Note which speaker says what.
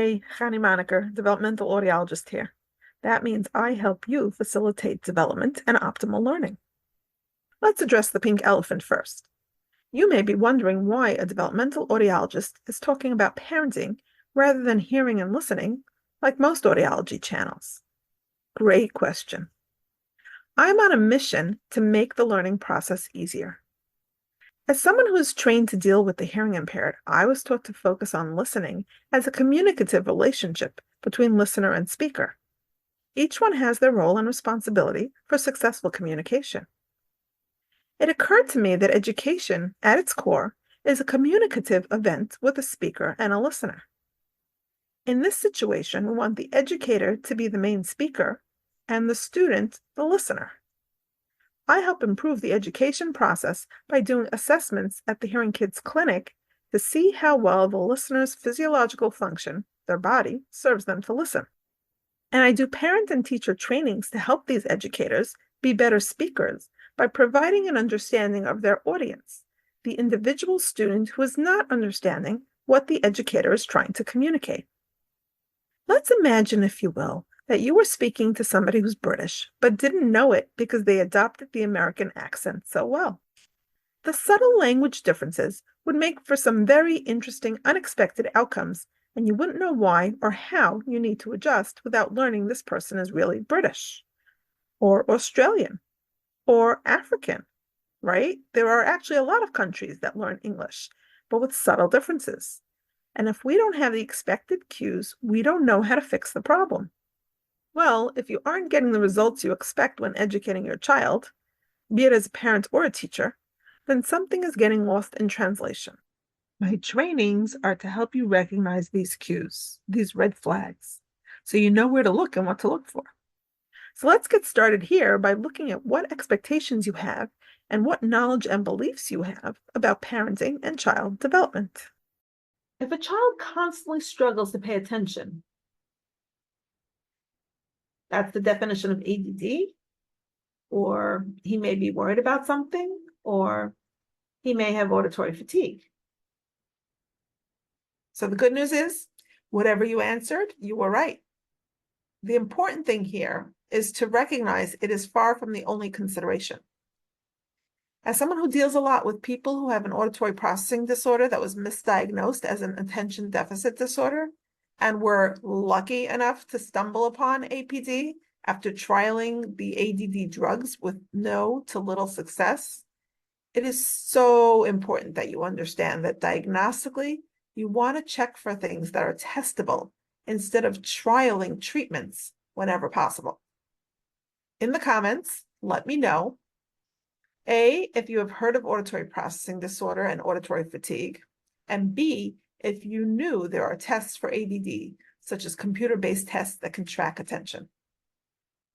Speaker 1: Hey, Chani Moniker, developmental audiologist here. That means I help you facilitate development and optimal learning. Let's address the pink elephant first. You may be wondering why a developmental audiologist is talking about parenting rather than hearing and listening, like most audiology channels. Great question. I'm on a mission to make the learning process easier. As someone who is trained to deal with the hearing impaired, I was taught to focus on listening as a communicative relationship between listener and speaker. Each one has their role and responsibility for successful communication. It occurred to me that education, at its core, is a communicative event with a speaker and a listener. In this situation, we want the educator to be the main speaker and the student the listener. I help improve the education process by doing assessments at the Hearing Kids Clinic to see how well the listener's physiological function, their body, serves them to listen. And I do parent and teacher trainings to help these educators be better speakers by providing an understanding of their audience, the individual student who is not understanding what the educator is trying to communicate. Let's imagine, if you will, that you were speaking to somebody who's British, but didn't know it because they adopted the American accent so well. The subtle language differences would make for some very interesting, unexpected outcomes, and you wouldn't know why or how you need to adjust without learning this person is really British, or Australian, or African, right? There are actually a lot of countries that learn English, but with subtle differences. And if we don't have the expected cues, we don't know how to fix the problem. Well, if you aren't getting the results you expect when educating your child, be it as a parent or a teacher, then something is getting lost in translation. My trainings are to help you recognize these cues, these red flags, so you know where to look and what to look for. So let's get started here by looking at what expectations you have and what knowledge and beliefs you have about parenting and child development. If a child constantly struggles to pay attention, that's the definition of ADD, or he may be worried about something, or he may have auditory fatigue. So the good news is, whatever you answered, you were right. The important thing here is to recognize it is far from the only consideration. As someone who deals a lot with people who have an auditory processing disorder that was misdiagnosed as an attention deficit disorder, and were lucky enough to stumble upon APD after trialing the ADD drugs with no to little success, it is so important that you understand that diagnostically, you want to check for things that are testable instead of trialing treatments whenever possible. In the comments, let me know, A, if you have heard of auditory processing disorder and auditory fatigue, and B, if you knew there are tests for ADD, such as computer-based tests that can track attention.